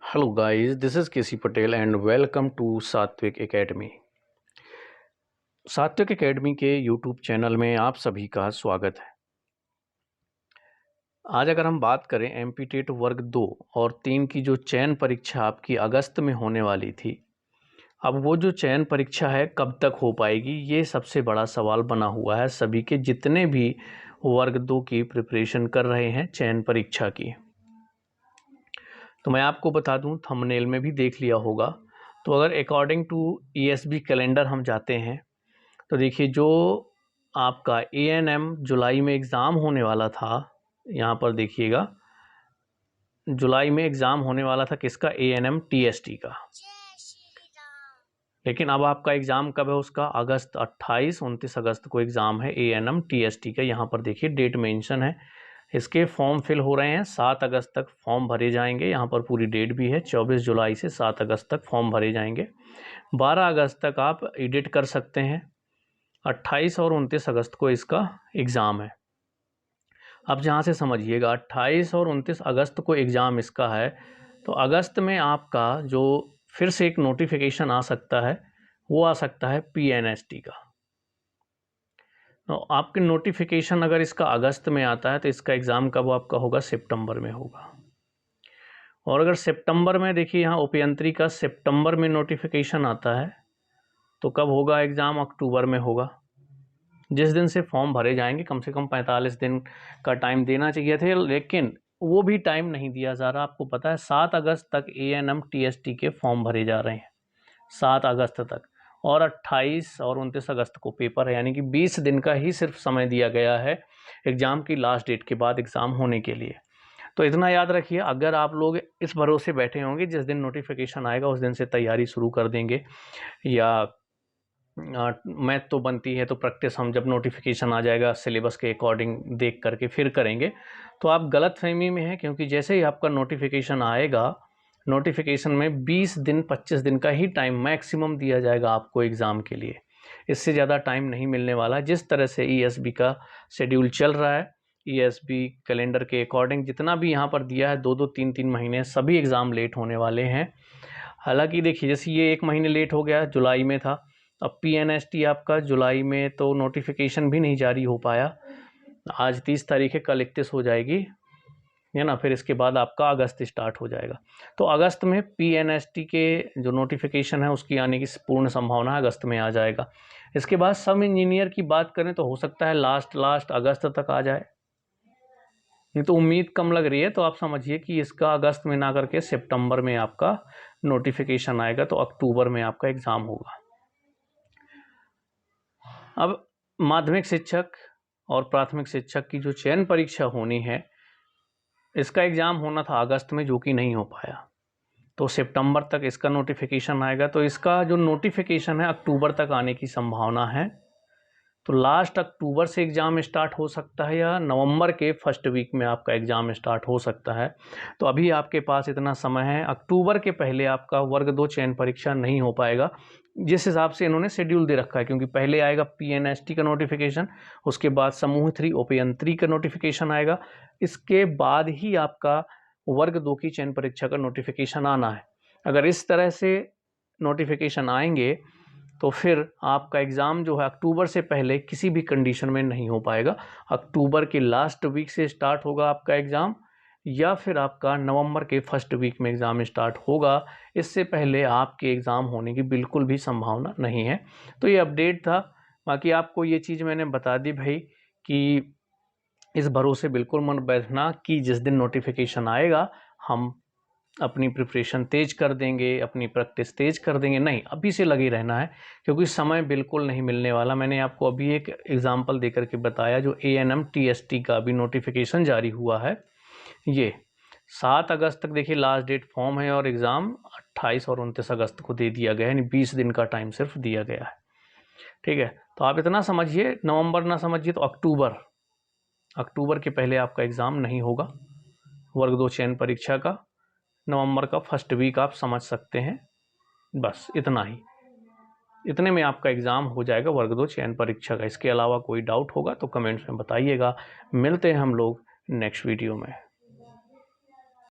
Hello guys, this is KC Patel and welcome to सात्विक academy. सात्विक academy के YouTube channel में आप सभी का स्वागत है। आज अगर हम बात करें एमपीटेट वर्ग 2 और 3 की जो चयन परीक्षा आपकी अगस्त में होने वाली थी, अब वो जो चयन परीक्षा है कब तक हो पाएगी, ये सबसे बड़ा सवाल बना हुआ है सभी के, जितने भी वर्ग 2 की प्रिपरेशन कर रहे हैं चयन परीक्षा की। तो मैं आपको बता दूं, थंबनेल में भी देख लिया होगा। तो अगर अकॉर्डिंग टू ईएसबी कैलेंडर हम जाते हैं तो देखिए, जो आपका एएनएम जुलाई में एग्ज़ाम होने वाला था, यहाँ पर देखिएगा, जुलाई में एग्ज़ाम होने वाला था किसका? एएनएम टीएसटी का। लेकिन अब आपका एग्ज़ाम कब है उसका? अगस्त 28-29 अगस्त को एग्ज़ाम है एएनएम टीएसटी का। यहाँ पर देखिए डेट मेंशन है। इसके फॉर्म फिल हो रहे हैं, 7 अगस्त तक फॉर्म भरे जाएंगे। यहाँ पर पूरी डेट भी है, 24 जुलाई से 7 अगस्त तक फॉर्म भरे जाएंगे। 12 अगस्त तक आप एडिट कर सकते हैं। 28 और 29 अगस्त को इसका एग्ज़ाम है। अब जहाँ से समझिएगा, 28 और 29 अगस्त को एग्ज़ाम इसका है, तो अगस्त में आपका जो फिर से एक नोटिफिकेशन आ सकता है, वो आ सकता है पीएनएसटी का। तो आपके नोटिफिकेशन अगर इसका अगस्त में आता है तो इसका एग्ज़ाम कब आपका होगा? सितंबर में होगा। और अगर सितंबर में, देखिए यहाँ अभियंत्री का सितंबर में नोटिफिकेशन आता है, तो कब होगा एग्ज़ाम? अक्टूबर में होगा। जिस दिन से फॉर्म भरे जाएंगे, कम से कम 45 दिन का टाइम देना चाहिए थे, लेकिन वो भी टाइम नहीं दिया जा रहा। आपको पता है 7 अगस्त तक एएनएम टीएसटी के फॉर्म भरे जा रहे हैं, 7 अगस्त तक, और 28 और 29 अगस्त को पेपर है। यानी कि 20 दिन का ही सिर्फ समय दिया गया है एग्ज़ाम की लास्ट डेट के बाद एग्ज़ाम होने के लिए। तो इतना याद रखिए, अगर आप लोग इस भरोसे बैठे होंगे जिस दिन नोटिफिकेशन आएगा उस दिन से तैयारी शुरू कर देंगे, या मैथ तो बनती है तो प्रैक्टिस हम जब नोटिफिकेशन आ जाएगा सिलेबस के अकॉर्डिंग देख करके फिर करेंगे, तो आप गलत फहमी में हैं। क्योंकि जैसे ही आपका नोटिफिकेशन आएगा, नोटिफिकेशन में 20 दिन 25 दिन का ही टाइम मैक्सिमम दिया जाएगा आपको एग्ज़ाम के लिए। इससे ज़्यादा टाइम नहीं मिलने वाला। जिस तरह से ईएसबी का शेड्यूल चल रहा है, ईएसबी कैलेंडर के अकॉर्डिंग जितना भी यहाँ पर दिया है, 2-2 3-3 महीने सभी एग्ज़ाम लेट होने वाले हैं। हालांकि देखिए, जैसे ये 1 महीने लेट हो गया, जुलाई में था। अब पीएनएसटी आपका जुलाई में तो नोटिफिकेशन भी नहीं जारी हो पाया। आज 30 तारीख है, कल 31 हो जाएगी, है ना। फिर इसके बाद आपका अगस्त स्टार्ट हो जाएगा। तो अगस्त में पीएनएसटी के जो नोटिफिकेशन है उसकी आने की पूर्ण संभावना है, अगस्त में आ जाएगा। इसके बाद सब इंजीनियर की बात करें तो हो सकता है लास्ट अगस्त तक आ जाए। ये तो उम्मीद कम लग रही है, तो आप समझिए कि इसका अगस्त में ना करके सितंबर में आपका नोटिफिकेशन आएगा, तो अक्टूबर में आपका एग्ज़ाम होगा। अब माध्यमिक शिक्षक और प्राथमिक शिक्षक की जो चयन परीक्षा होनी है, इसका एग्ज़ाम होना था अगस्त में, जो कि नहीं हो पाया। तो सितंबर तक इसका नोटिफिकेशन आएगा। तो इसका जो नोटिफिकेशन है अक्टूबर तक आने की संभावना है। तो लास्ट अक्टूबर से एग्ज़ाम स्टार्ट हो सकता है, या नवंबर के फर्स्ट वीक में आपका एग्ज़ाम स्टार्ट हो सकता है। तो अभी आपके पास इतना समय है। अक्टूबर के पहले आपका वर्ग 2 चयन परीक्षा नहीं हो पाएगा, जिस हिसाब से इन्होंने शेड्यूल दे रखा है। क्योंकि पहले आएगा पीएनएसटी का नोटिफिकेशन, उसके बाद समूह 3 अभियंत्री का नोटिफिकेशन आएगा, इसके बाद ही आपका वर्ग 2 की चयन परीक्षा का नोटिफिकेशन आना है। अगर इस तरह से नोटिफिकेशन आएंगे तो फिर आपका एग्ज़ाम जो है अक्टूबर से पहले किसी भी कंडीशन में नहीं हो पाएगा। अक्टूबर के लास्ट वीक से स्टार्ट होगा आपका एग्ज़ाम, या फिर आपका नवंबर के फर्स्ट वीक में एग्ज़ाम स्टार्ट होगा। इससे पहले आपके एग्ज़ाम होने की बिल्कुल भी संभावना नहीं है। तो ये अपडेट था। बाकी आपको ये चीज़ मैंने बता दी भाई, कि इस भरोसे बिल्कुल मत बैठना कि जिस दिन नोटिफिकेशन आएगा हम अपनी प्रिपरेशन तेज कर देंगे, अपनी प्रैक्टिस तेज कर देंगे। नहीं, अभी से लगे रहना है, क्योंकि समय बिल्कुल नहीं मिलने वाला। मैंने आपको अभी एक एग्जांपल देकर के बताया, जो एएनएम टीएसटी का अभी नोटिफिकेशन जारी हुआ है, ये 7 अगस्त तक देखिए लास्ट डेट फॉर्म है, और एग्ज़ाम 28 और 29 अगस्त को दे दिया गया है। यानी 20 दिन का टाइम सिर्फ दिया गया है। ठीक है, तो आप इतना समझिए, नवंबर ना समझिए तो अक्टूबर के पहले आपका एग्ज़ाम नहीं होगा वर्ग 2 चयन परीक्षा का। नवंबर का फर्स्ट वीक आप समझ सकते हैं। बस इतना ही, इतने में आपका एग्ज़ाम हो जाएगा वर्ग 2 चयन परीक्षा का। इसके अलावा कोई डाउट होगा तो कमेंट्स में बताइएगा। मिलते हैं हम लोग नेक्स्ट वीडियो में।